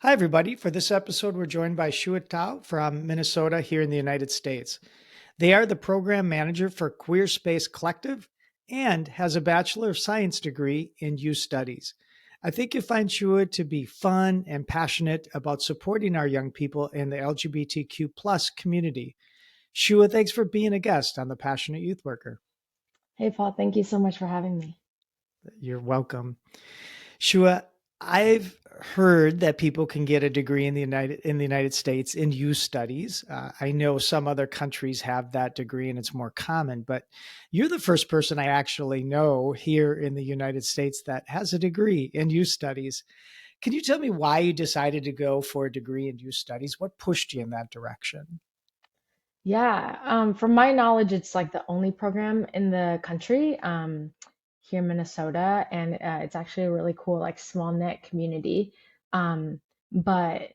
Hi, everybody. For this episode, we're joined by Soua Thao from Minnesota here in the United States. They are the program manager for QUEERSPACE Collective and has a Bachelor of Science degree in youth studies. I think you'll find Shua to be fun and passionate about supporting our young people in the LGBTQ plus community. Shua, thanks for being a guest on the Passionate Youth Worker. Hey, Paul, thank you so much for having me. You're welcome. Shua, I've heard that people can get a degree in the United States in youth studies. I know some other countries have that degree and it's more common, but you're the first person I actually know here in the United States that has a degree in youth studies. Can you tell me why you decided to go for a degree in youth studies? What pushed you in that direction? Yeah, from my knowledge, it's like the only program in the country here in Minnesota, and it's actually a really cool, like small knit community. But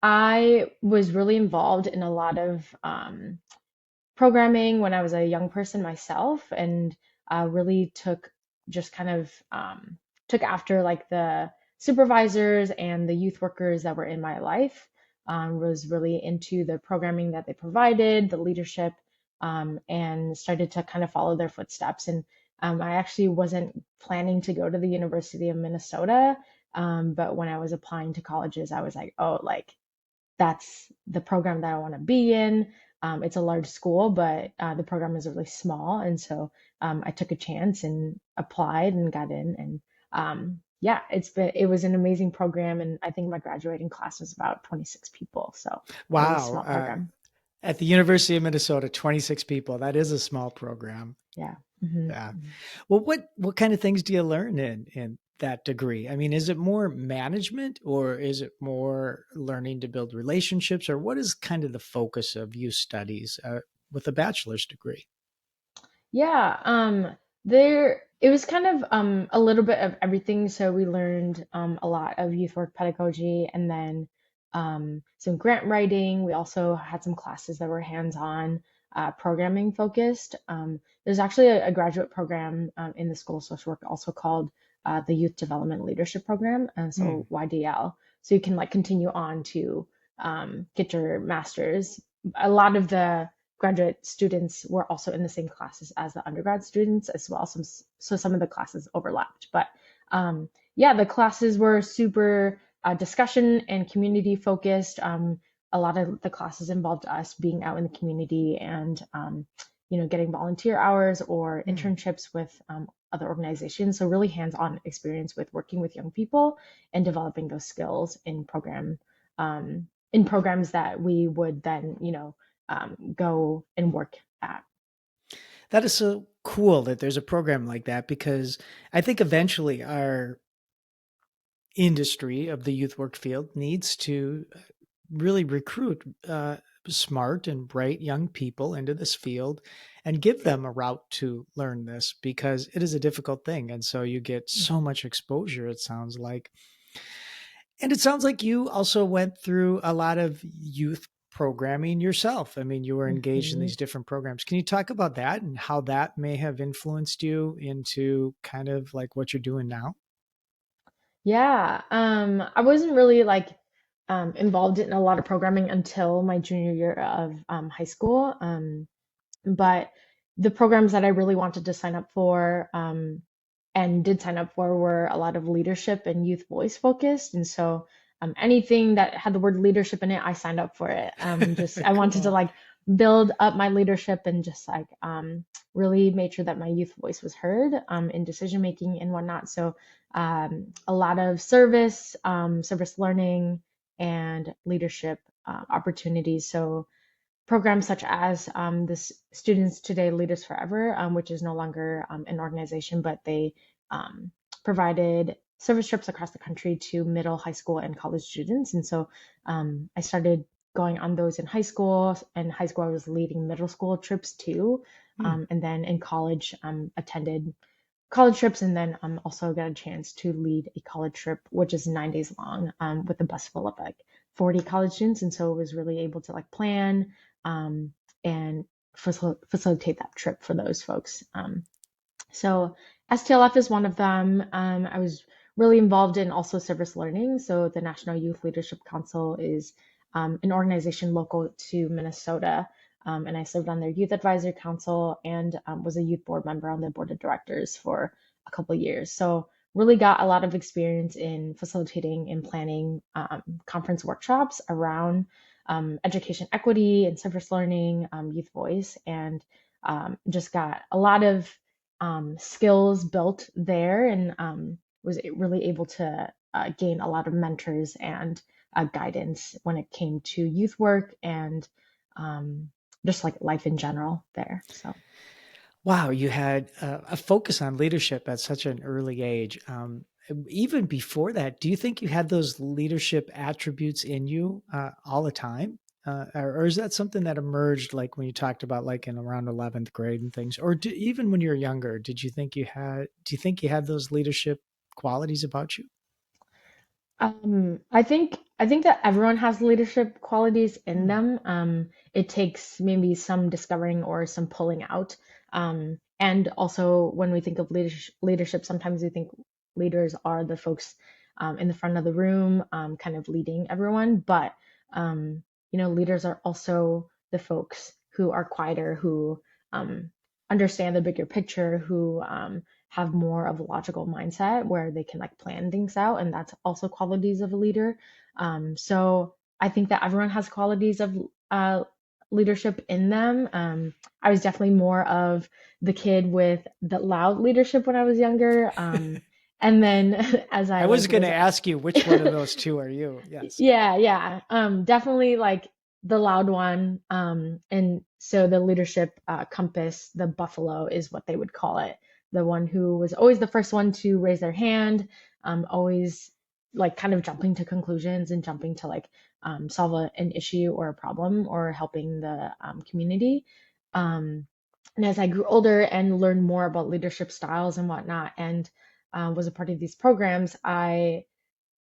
I was really involved in a lot of programming when I was a young person myself, and really just kind of took after like the supervisors and the youth workers that were in my life. Was really into the programming that they provided, the leadership, and started to kind of follow their footsteps. And I actually wasn't planning to go to the University of Minnesota, but when I was applying to colleges, I was like, oh, like that's the program that I want to be in. It's a large school, but the program is really small. And so I took a chance and applied and got in. And yeah, it was an amazing program. And I think my graduating class was about 26 people. So really Wow. small program. At the University of Minnesota, 26 people. That is a small program. Yeah. hmm Yeah. Well, what kind of things do you learn in that degree? I mean, is it more management or is it more learning to build relationships, or what is kind of the focus of youth studies with a bachelor's degree? Yeah, there it was kind of a little bit of everything. So we learned a lot of youth work pedagogy and then some grant writing. We also had some classes that were hands-on programming focused. There's actually a graduate program in the School of Social Work also called the Youth Development Leadership Program, and Hmm. so YDL. So you can like continue on to get your master's. A lot of the graduate students were also in the same classes as the undergrad students as well. So some of the classes overlapped. But yeah, the classes were super discussion and community focused. A lot of the classes involved us being out in the community and getting volunteer hours or Hmm. internships with other organizations. So really hands-on experience with working with young people and developing those skills in programs that we would then go and work at. That is so cool that there's a program like that, because I think eventually our industry of the youth work field needs to really recruit smart and bright young people into this field and give them a route to learn this, because it is a difficult thing. And so you get so Mhm. much exposure, it sounds like. And it sounds like you also went through a lot of youth programming yourself. I mean, you were engaged in Mhm. these different programs. Can you talk about that and how that may have influenced you into kind of like what you're doing now? Yeah, I wasn't really like involved in a lot of programming until my junior year of high school. But the programs that I really wanted to sign up for and did sign up for were a lot of leadership and youth voice focused. And so anything that had the word leadership in it, I signed up for it. Just I wanted to Cool. like build up my leadership and just like really made sure that my youth voice was heard in decision making and whatnot. So a lot of service learning, and leadership opportunities. So programs such as this Students Today Leaders Forever, which is no longer an organization, but they um, provided service trips across the country to middle, high school, and college students. And so I started going on those in high school. And high school, I was leading middle school trips too. Hmm. And then in college, attended college trips and then also got a chance to lead a college trip, which is 9 days long with a bus full of like 40 college students. And so I was really able to like plan um, and facilitate that trip for those folks. So STLF is one of them. I was really involved in also service learning. So the National Youth Leadership Council is an organization local to Minnesota. And I served on their youth advisory council and was a youth board member on the board of directors for a couple of years. So really got a lot of experience in facilitating and planning conference workshops around education equity and service learning, youth voice, and just got a lot of skills built there, and was really able to gain a lot of mentors and guidance when it came to youth work and um, just like life in general there. So. Wow, you had a focus on leadership at such an early age. Even before that, do you think you had those leadership attributes in you all the time? Or is that something that emerged like when you talked about like in around 11th grade and things? Or even when you were younger, do you think you had those leadership qualities about you? I think that everyone has leadership qualities in Hmm. them. It takes maybe some discovering or some pulling out. And also, when we think of leadership, sometimes we think leaders are the folks in the front of the room, kind of leading everyone. But leaders are also the folks who are quieter, who um, understand the bigger picture, who have more of a logical mindset where they can like plan things out, and that's also qualities of a leader. So I think that everyone has qualities of uh, leadership in them. I was definitely more of the kid with the loud leadership when I was younger, and then as I I was like going was to ask you which one of those two are you? Yes. yeah, yeah. Definitely like the loud one. And so the leadership compass, the buffalo is what they would call it. The one who was always the first one to raise their hand, always like kind of jumping to conclusions and jumping to like solve an issue or a problem or helping the community. Um, and as I grew older and learned more about leadership styles and whatnot, and was a part of these programs, I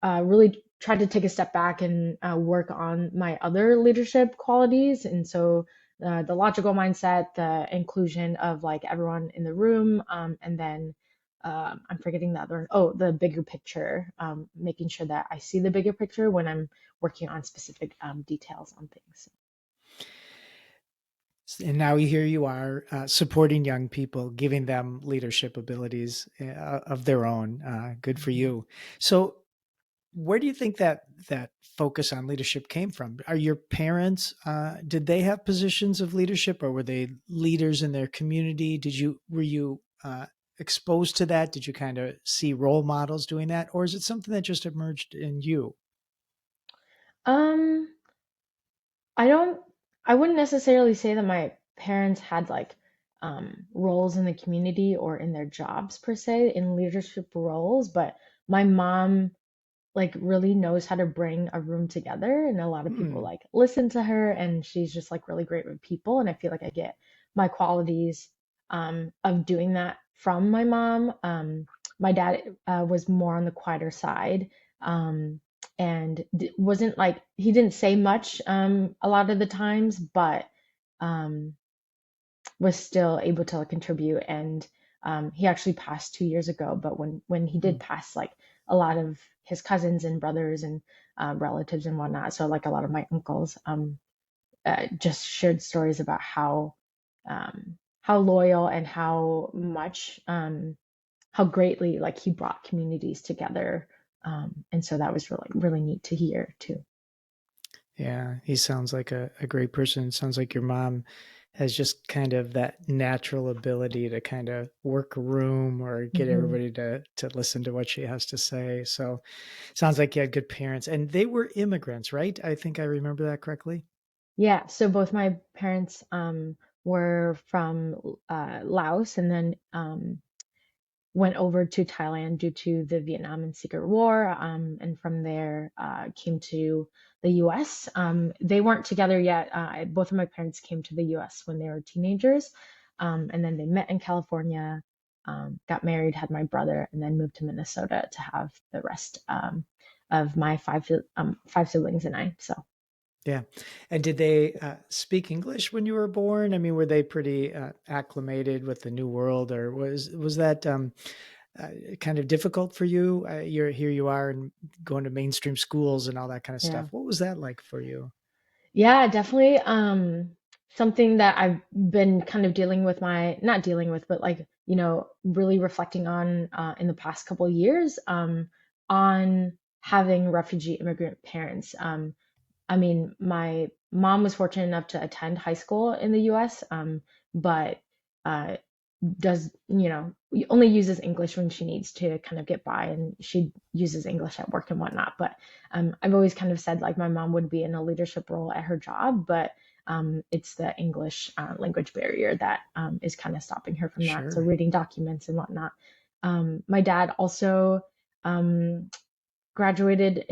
really tried to take a step back and work on my other leadership qualities. And so the logical mindset, the inclusion of like everyone in the room, and then I'm forgetting the other one. Oh, the bigger picture, making sure that I see the bigger picture when I'm working on specific details on things. And now here you are supporting young people, giving them leadership abilities of their own. Good for Mhm. you. So, where do you think that focus on leadership came from? Are your parents did they have positions of leadership, or were they leaders in their community? Were you exposed to that? Did you kind of see role models doing that, or is it something that just emerged in you? Um, I don't, I wouldn't necessarily say that my parents had like roles in the community or in their jobs per se in leadership roles, but my mom like really knows how to bring a room together, and a lot of people Hmm. like listen to her, and she's just like really great with people, and I feel like I get my qualities of doing that from my mom. My dad was more on the quieter side, um, and wasn't like he didn't say much a lot of the times, but um, was still able to like, contribute. And he actually passed 2 years ago, but when he did pass, like a lot of his cousins and brothers and relatives and whatnot, so like a lot of my uncles, just shared stories about how loyal and how much how greatly like he brought communities together. And so that was really neat to hear too. Yeah, he sounds like a great person. It sounds like your mom has just kind of that natural ability to kind of work a room or get Hmm. everybody to listen to what she has to say. So sounds like you had good parents, and they were immigrants, right? I think I remember that correctly. Yeah, so both my parents were from Laos, and then went over to Thailand due to the Vietnam and Secret War, and from there came to the U.S. They weren't together yet. Both of my parents came to the U.S. when they were teenagers, and then they met in California, got married, had my brother, and then moved to Minnesota to have the rest of my five siblings and I. So. Yeah. And did they speak English when you were born? I mean, were they pretty acclimated with the new world, or was that kind of difficult for you? You are and going to mainstream schools and all that kind of Yeah. stuff. What was that like for you? Yeah, definitely. Something that I've been kind of dealing with not dealing with, but like, really reflecting on in the past couple of years, on having refugee immigrant parents. I mean, my mom was fortunate enough to attend high school in the US, but uh, only uses English when she needs to kind of get by, and she uses English at work and whatnot. But I've always kind of said like my mom would be in a leadership role at her job, but it's the English language barrier that is kind of stopping her from that. So Sure. reading documents and whatnot. My dad also um, graduated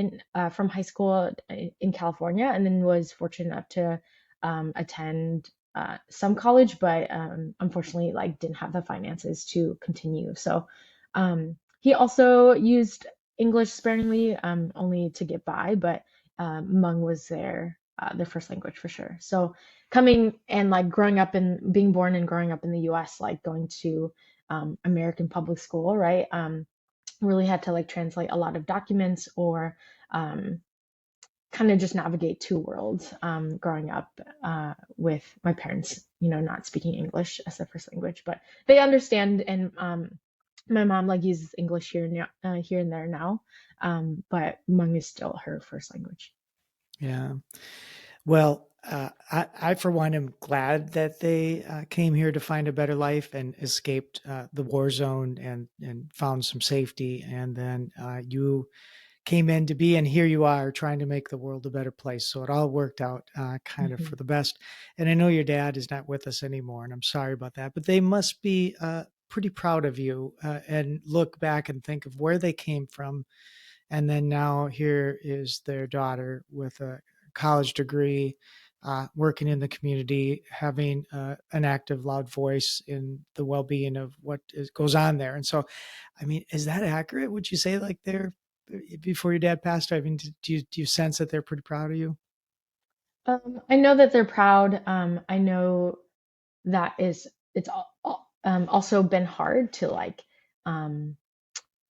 from high school in California, and then was fortunate enough to attend some college, but unfortunately, like didn't have the finances to continue. So he also used English sparingly, only to get by, but Hmong was their first language for sure. So coming and like growing up and being born and growing up in the U.S., like going to American public school, right? Really had to like translate a lot of documents, or um, kind of just navigate two worlds, growing up with my parents, not speaking English as their first language, but they understand. And my mom like uses English here and there now, but Hmong is still her first language. Yeah. Well, I for one am glad that they came here to find a better life and escaped the war zone and found some safety. And then you came in to be, and here you are trying to make the world a better place. So it all worked out kind of Hmm. for the best. And I know your dad is not with us anymore, and I'm sorry about that. But they must be pretty proud of you and look back and think of where they came from, and then now here is their daughter with a college degree, working in the community, having an active, loud voice in the well-being of goes on there. And so, I mean, is that accurate? Would you say like they're before your dad passed? I mean, do you sense that they're pretty proud of you? I know that they're proud. I know that it's also been hard to like um,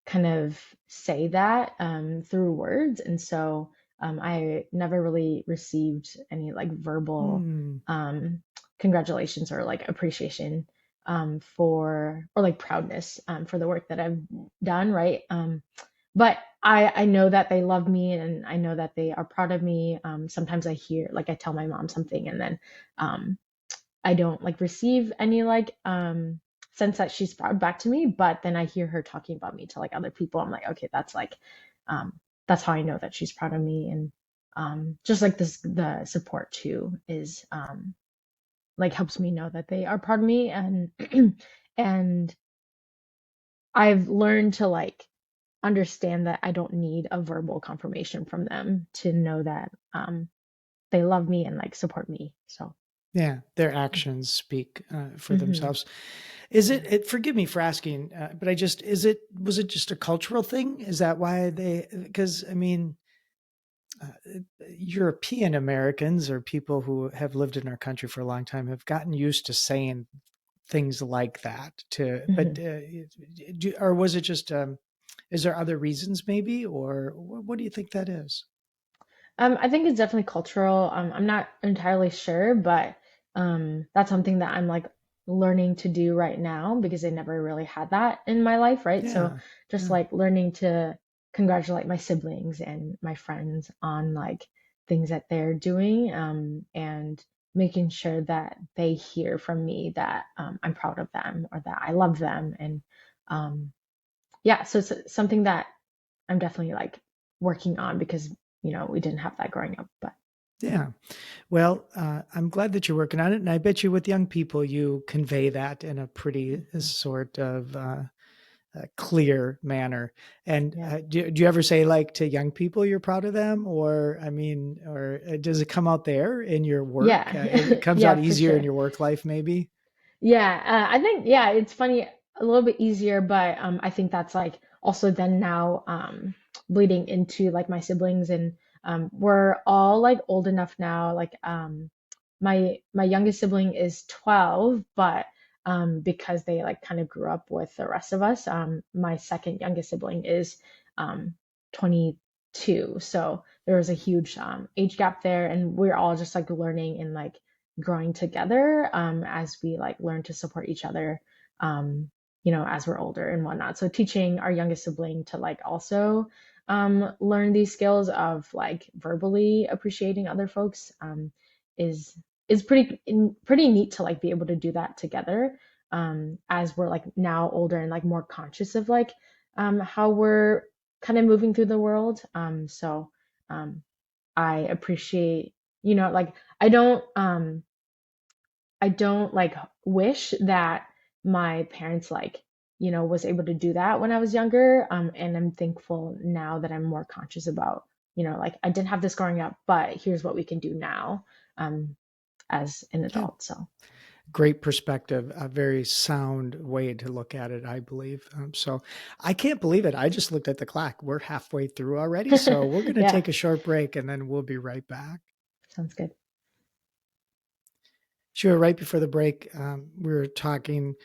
kind of say that through words. And so I never really received any like verbal Hmm. um, congratulations or like appreciation or like proudness for the work that I've done, right? But I know that they love me, and I know that they are proud of me. Sometimes I hear, like, I tell my mom something, and then um, I don't like receive any like sense that she's proud back to me, but then I hear her talking about me to like other people. I'm like, okay, that's like um that's how I know that she's proud of me. And just like this, the support too is like helps me know that they are proud of me. And and I've learned to like understand that I don't need a verbal confirmation from them to know that they love me and like support me. So Yeah, their actions speak for mhm, themselves. Is yeah. it? Forgive me for asking, but I just is it? Was it just a cultural thing? Is that why they? Because I mean, European Americans or people who have lived in our country for a long time have gotten used to saying things like that. But Mhm. or was it just? Is there other reasons, maybe, or what do you think that is? I think it's definitely cultural. I'm not entirely sure, but that's something that I'm like learning to do right now because I never really had that in my life, right? So Yeah, just yeah, like learning to congratulate my siblings and my friends on like things that they're doing, and making sure that they hear from me that I'm proud of them or that I love them. And um, yeah, so it's something that I'm definitely like working on because we didn't have that growing up. But yeah. Well, I'm glad that you're working on it, and I bet you with young people you convey that in a pretty mhm, sort of clear manner. And yeah, do you ever say like to young people you're proud of them, or I mean, or does it come out there in your work? It yeah, comes yeah, out for easier in sure. your work life, maybe. Yeah, I think it's funny, a little bit easier, but I think that's like also then now bleeding into like my siblings. And we're all like old enough now. Like my youngest sibling is 12, but because they like kind of grew up with the rest of us. My second youngest sibling is um, 22, so there was a huge age gap there, and we're all just like learning and like growing together as we like learn to support each other, as we're older and whatnot. So teaching our youngest sibling to like also learn these skills of like verbally appreciating other folks is pretty neat to like be able to do that together as we're like now older and like more conscious of like how we're kind of moving through the world. So um, I appreciate, like I don't um, I don't like wish that my parents like, was able to do that when I was younger. And I'm thankful now that I'm more conscious about, like I didn't have this growing up, but here's what we can do now, as an Yeah. adult. So Great perspective, a very sound way to look at it, I believe. So I can't believe it. I just looked at the clock. We're halfway through already. So we're going to yeah, take a short break and then we'll be right back. sounds good. Sure. Right before the break, we were talking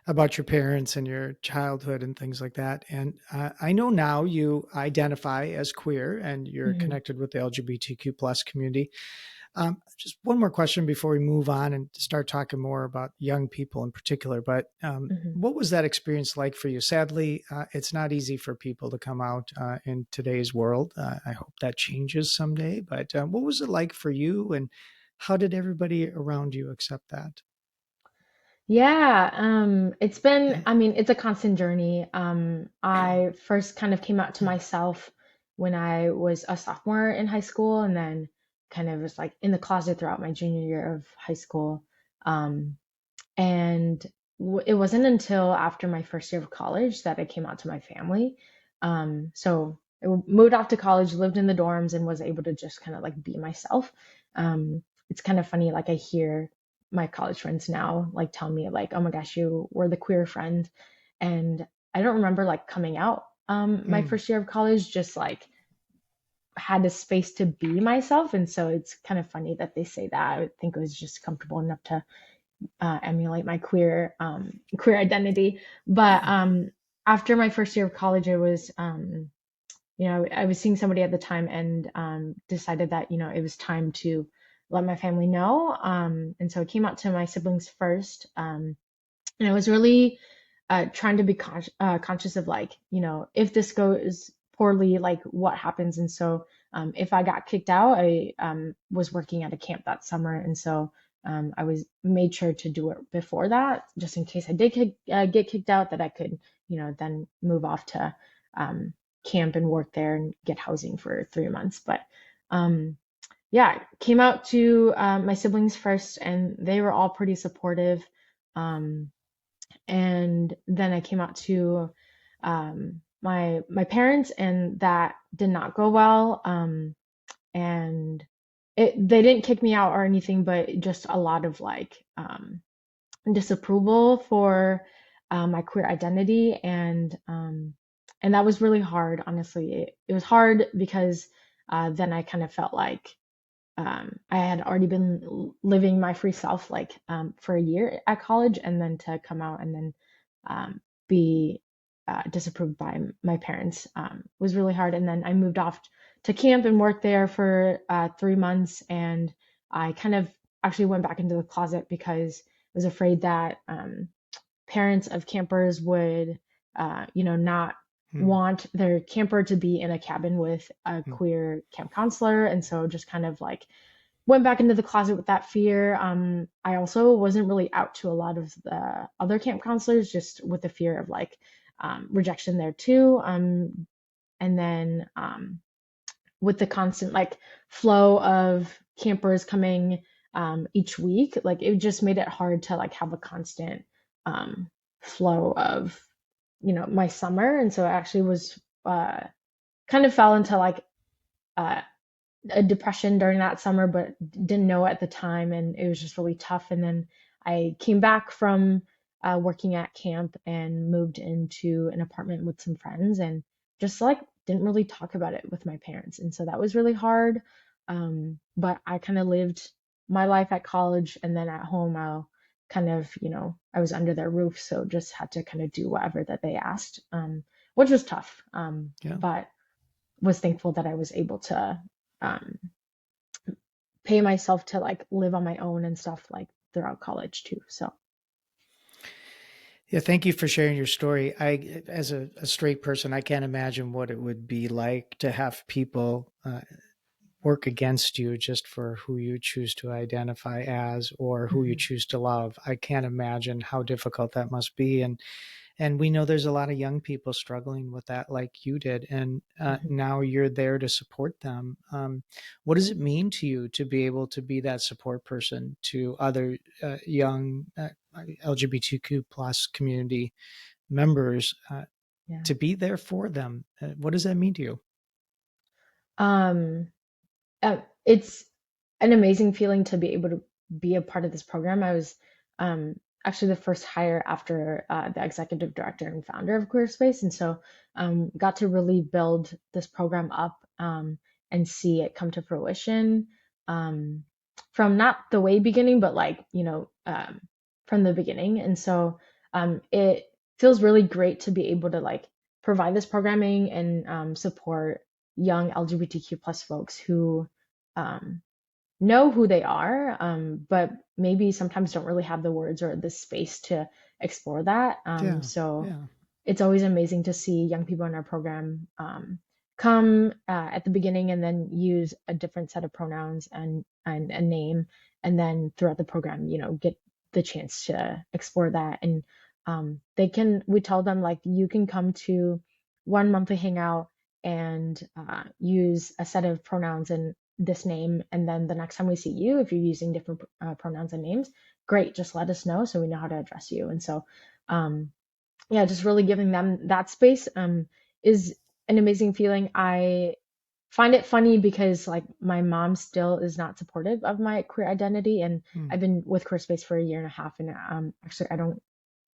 about your parents and your childhood and things like that. And I know now you identify as queer and you're Hmm. connected with the LGBTQ plus community. Just one more question before we move on and start talking more about young people in particular. But Hmm. what was that experience like for you? Sadly, it's not easy for people to come out in today's world. I hope that changes someday. But what was it like for you, and how did everybody around you accept that? Yeah, I mean, it's a constant journey. I first kind of came out to Yeah. myself when I was a sophomore in high school, and then kind of was like in the closet throughout my junior year of high school. Um, and it wasn't until after my first year of college that I came out to my family. So I moved off to college, lived in the dorms, and was able to just kind of like be myself. It's kind of funny, like I hear my college friends now like tell me like, "Oh my gosh, you were the queer friend," and I don't remember like coming out my Mm, first year of college, just like had a space to be myself, and so it's kind of funny that they say that. I think it was just comfortable enough to emulate my queer identity. But after my first year of college, I was I was seeing somebody at the time and decided that it was time to let my family know. And so I came out to my siblings first, and I was really trying to be conscious of like if this goes poorly, like what happens. And so if I got kicked out, I was working at a camp that summer, and so I was made sure to do it before that, just in case I did get kicked out, that I could then move off to camp and work there and get housing for 3 months. But um, yeah, came out to my siblings first, and they were all pretty supportive. Um, and then I came out to my parents, and that did not go well. And they didn't kick me out or anything, but just a lot of like disapproval for my queer identity, and that was really hard. Honestly, it was hard because then I kind of felt like I had already been living my free self like for a year at college, and then to come out and then be disapproved by my parents was really hard. And then I moved off to camp and worked there for 3 months, and I kind of actually went back into the closet because I was afraid that parents of campers would, not mm, want their camper to be in a cabin with a mm, queer camp counselor. And so just kind of like went back into the closet with that fear. I also wasn't really out to a lot of the other camp counselors, just with the fear of like rejection there too. And then with the constant like flow of campers coming each week, like it just made it hard to like have a constant um, flow of my summer. And so I actually was kind of fell into like uh, a depression during that summer, but didn't know at the time, and it was just really tough. And then I came back from working at camp and moved into an apartment with some friends, and just like didn't really talk about it with my parents, and so that was really hard. But I kind of lived my life at college, and then at home I'll kind of, I was under their roof, so just had to kind of do whatever that they asked, which was tough. Yeah. But was thankful that I was able to um, pay myself to like live on my own and stuff like throughout college too. So, Yeah, thank you for sharing your story. As a straight person, I can't imagine what it would be like to have people work against you just for who you choose to identify as or who you mhm, choose to love. I can't imagine how difficult that must be. And we know there's a lot of young people struggling with that, like you did, and mhm. now you're there to support them. What does it mean to you to be able to be that support person to other young LGBTQ plus community members, Yeah. to be there for them? What does that mean to you? Um, it's an amazing feeling to be able to be a part of this program. I was um, actually the first hire after the executive director and founder of QueerSpace, and so got to really build this program up and see it come to fruition um, from not the way beginning, but like from the beginning. And so it feels really great to be able to like provide this programming and support young LGBTQ plus folks who um, know who they are, but maybe sometimes don't really have the words or the space to explore that. Yeah, So yeah, it's always amazing to see young people in our program come at the beginning and then use a different set of pronouns and a name, and then throughout the program, get the chance to explore that. And we tell them like you can come to one monthly hangout and use a set of pronouns and this name, and then the next time we see you, if you're using different pronouns and names, great, just let us know so we know how to address you. And so um, yeah, just really giving them that space is an amazing feeling. I find it funny because like my mom still is not supportive of my queer identity, and hmm, I've been with QueerSpace for a year and a half, and actually I don't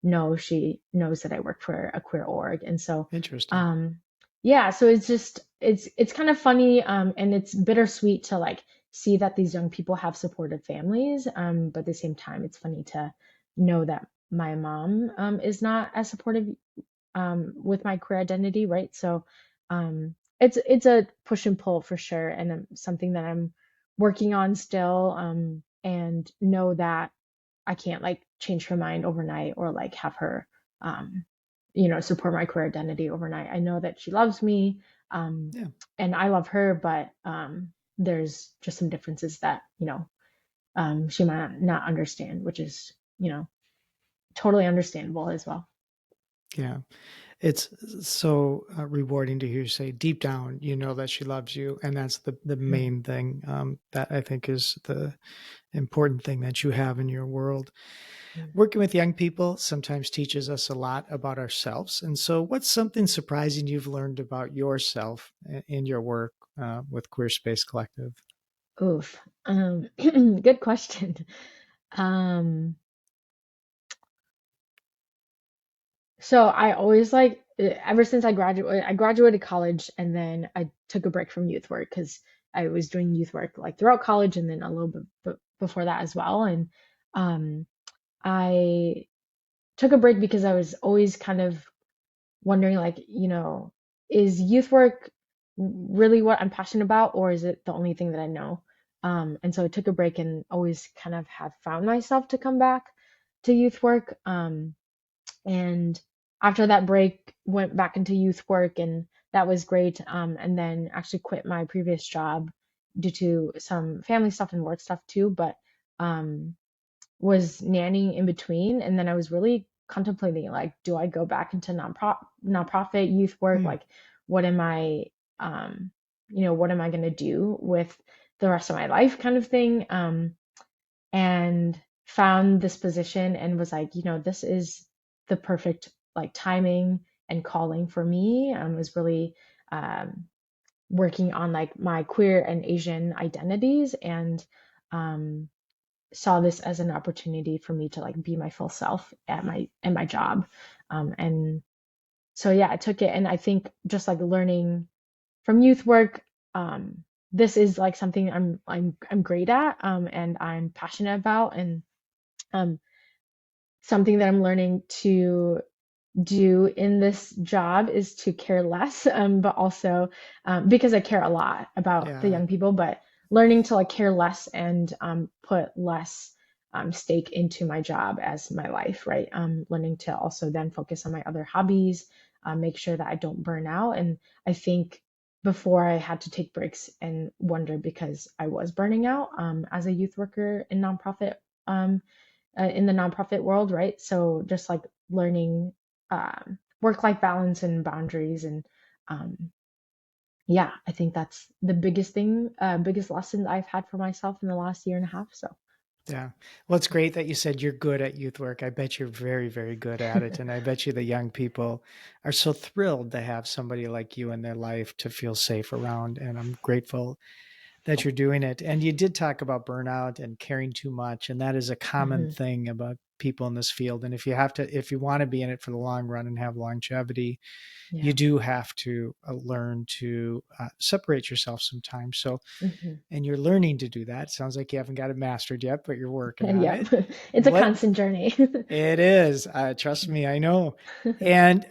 know she knows that I work for a queer org. And so interesting. um yeah, so it's just it's kind of funny, and it's bittersweet to like see that these young people have supportive families, but at the same time it's funny to know that my mom is not as supportive with my queer identity, right? So it's a push and pull for sure, and something that I'm working on still, and know that I can't like change her mind overnight or like have her, um, support my queer identity overnight. I know that she loves me, um, Yeah. and I love her, but there's just some differences that, she might not understand, which is, totally understandable as well. Yeah. It's so rewarding to hear you say deep down, you know that she loves you. And that's the Mhm. main thing, that I think is the important thing that you have in your world. Working with young people sometimes teaches us a lot about ourselves. And so, what's something surprising you've learned about yourself in your work with Queer Space Collective? Oof. Good question. Um, So I always like ever since I graduated college, and then I took a break from youth work because I was doing youth work like throughout college and then a little bit before that as well. And um, I took a break because I was always kind of wondering like, is youth work really what I'm passionate about, or is it the only thing that I know? And so I took a break and always kind of have found myself to come back to youth work. And after that break, went back into youth work, and that was great. And then actually quit my previous job due to some family stuff and work stuff too, but um, was nannying in between. And then I was really contemplating like, do I go back into nonprofit youth work? Hmm. Like, what am I, um, what am I going to do with the rest of my life, kind of thing? And found this position and was like, this is the perfect like timing and calling for me. Was really um, working on like my queer and Asian identities, and um, saw this as an opportunity for me to like be my full self at my job. And so yeah, I took it, and I think just like learning from youth work, this is like something I'm great at, and I'm passionate about, and um, something that I'm learning to do in this job is to care less, but also because I care a lot about the Yeah. young people, but learning to like care less and put less stake into my job as my life, right? Learning to also then focus on my other hobbies, make sure that I don't burn out. And I think before I had to take breaks and wonder because I was burning out as a youth worker um, in the nonprofit world, right? So just like learning work-life balance and boundaries, and um, yeah, I think that's the biggest thing, biggest lesson I've had for myself in the last year and a half. So Yeah. Well, it's great that you said you're good at youth work. I bet you're very, very good at it. And I bet you the young people are so thrilled to have somebody like you in their life to feel safe around. And I'm grateful that you're doing it. And you did talk about burnout and caring too much. And that is a common hmm thing about people in this field. And if you want to be in it for the long run and have longevity, you yeah. do have to learn to separate yourself sometimes. So, hmm and you're learning to do that. Sounds like you haven't got it mastered yet, but you're working on Yeah, it. it's a What constant journey. it is, trust me, I know. And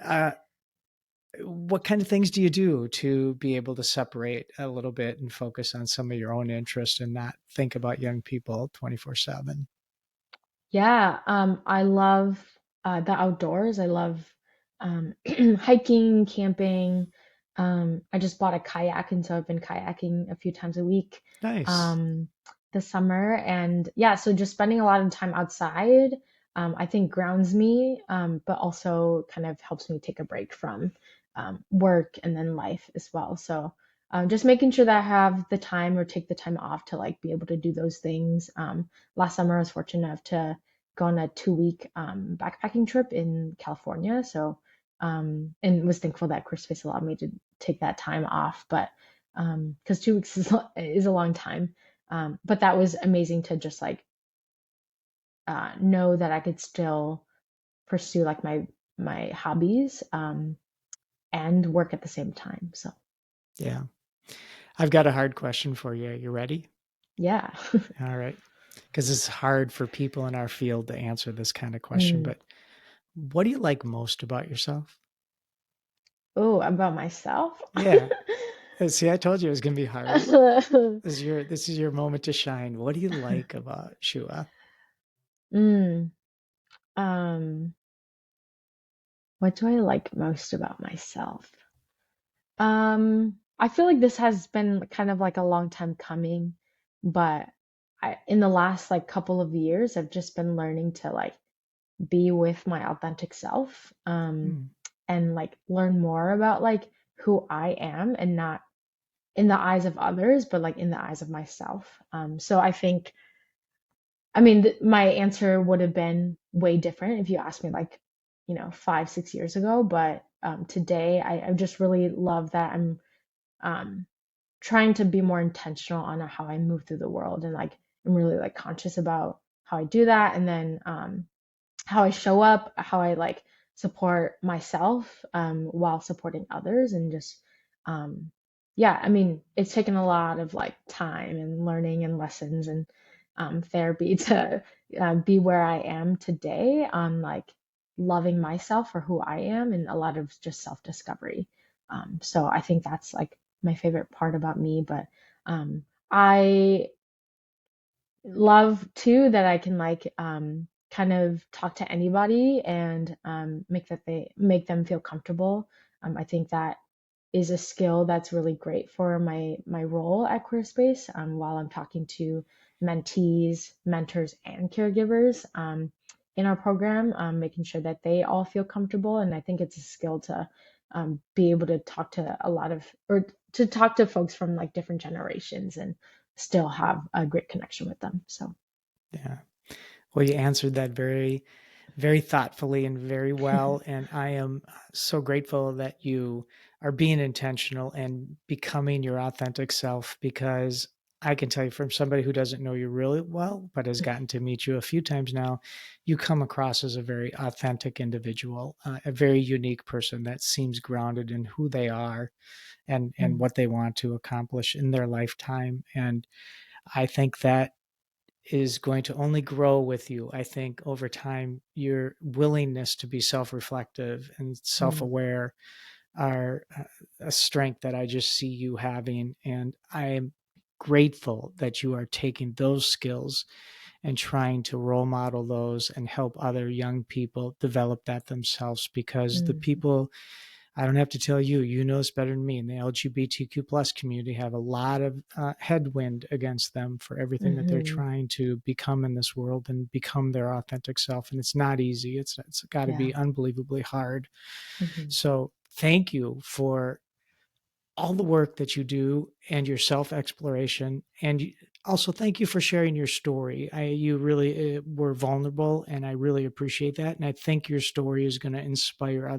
what kind of things do you do to be able to separate a little bit and focus on some of your own interests and not think about young people 24/7? Yeah, I love the outdoors. I love hiking, camping. I just bought a kayak, and so I've been kayaking a few times a week Nice. um, this summer. And yeah, so just spending a lot of time outside, I think grounds me, but also kind of helps me take a break from work and then life as well. So just making sure that I have the time or take the time off to like be able to do those things. Last summer, I was fortunate enough to go on a 2 week backpacking trip in California. So, and was thankful that QueerSpace allowed me to take that time off. But because 2 weeks is a long time. But that was amazing to just like know that I could still pursue like my hobbies and work at the same time. So, Yeah. I've got a hard question for you. You ready? yeah. All right. Because it's hard for people in our field to answer this kind of question, Mm. but what do you like most about yourself? Oh, about myself. Yeah. See, I told you it was going to be hard. This is your moment to shine. What do you like about Shua? mm, um, what do I like most about myself? I feel like this has been kind of like a long time coming, but in the last like couple of years, I've just been learning to like be with my authentic self, Hmm. and like learn more about like who I am and not in the eyes of others, but like in the eyes of myself. So I think, I mean, my answer would have been way different if you asked me like, 5, 6 years ago, but today I just really love that um trying to be more intentional on how I move through the world, and like I'm really like conscious about how I do that, and then how I show up, how I like support myself while supporting others, and just um yeah, I mean, it's taken a lot of like time and learning and lessons and therapy to be where I am today on like loving myself for who I am, and a lot of just self-discovery. So I think that's like my favorite part about me, but I love too that I can like kind of talk to anybody and make them feel comfortable. I think that is a skill that's really great for my role at QueerSpace, while I'm talking to mentees, mentors, and caregivers in our program, making sure that they all feel comfortable. And I think it's a skill to be able to talk to a lot of, or to talk to folks from like different generations and still have a great connection with them. So, Yeah. Well, you answered that very, very thoughtfully and very well. And I am so grateful that you are being intentional and becoming your authentic self, because I can tell you from somebody who doesn't know you really well, but has gotten to meet you a few times now, you come across as a very authentic individual, a very unique person that seems grounded in who they are and mm, what they want to accomplish in their lifetime. And I think that is going to only grow with you. I think over time, your willingness to be self-reflective and Mm. self-aware are a strength that I just see you having. And I am grateful that you are taking those skills and trying to role model those and help other young people develop that themselves, because the Mm. people, I don't have to tell you, you know this better than me, in the LGBTQ plus community have a lot of headwind against them for everything that they're Hmm. trying to become in this world and become their authentic self. And it's not easy. It's got to Yeah. be unbelievably hard. Hmm. So thank you for all the work that you do and your self exploration. And also, thank you for sharing your story. You really were vulnerable, and I really appreciate that. And I think your story is going to inspire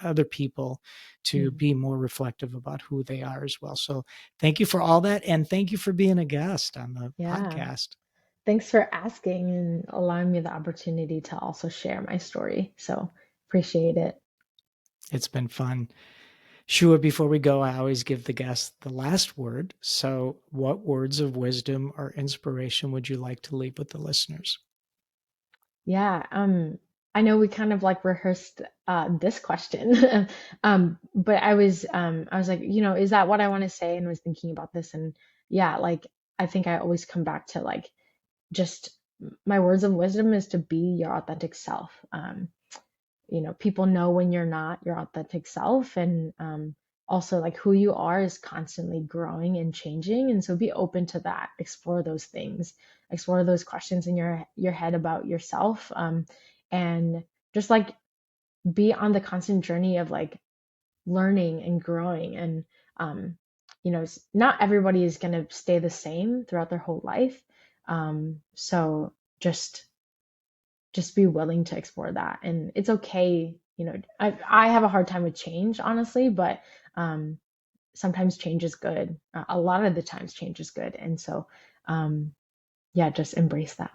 other people to Mm. be more reflective about who they are as well. So, thank you for all that, and thank you for being a guest on the Yeah. podcast. Thanks for asking and allowing me the opportunity to also share my story. So appreciate it. It's been fun. Shua, before we go, I always give the guest the last word. So, what words of wisdom or inspiration would you like to leave with the listeners? Yeah, I know we kind of like rehearsed this question. But I was like, is that what I want to say? And was thinking about this, and yeah, like I think I always come back to like just my words of wisdom is to be your authentic self. People know when you're not your authentic self, and also like who you are is constantly growing and changing, and so be open to that, explore those things, explore those questions in your head about yourself, and just like be on the constant journey of like learning and growing, and not everybody is going to stay the same throughout their whole life, so just be willing to explore that. And it's okay. I have a hard time with change, honestly, but um, sometimes change is good. A lot of the times change is good. And so, yeah, just embrace that.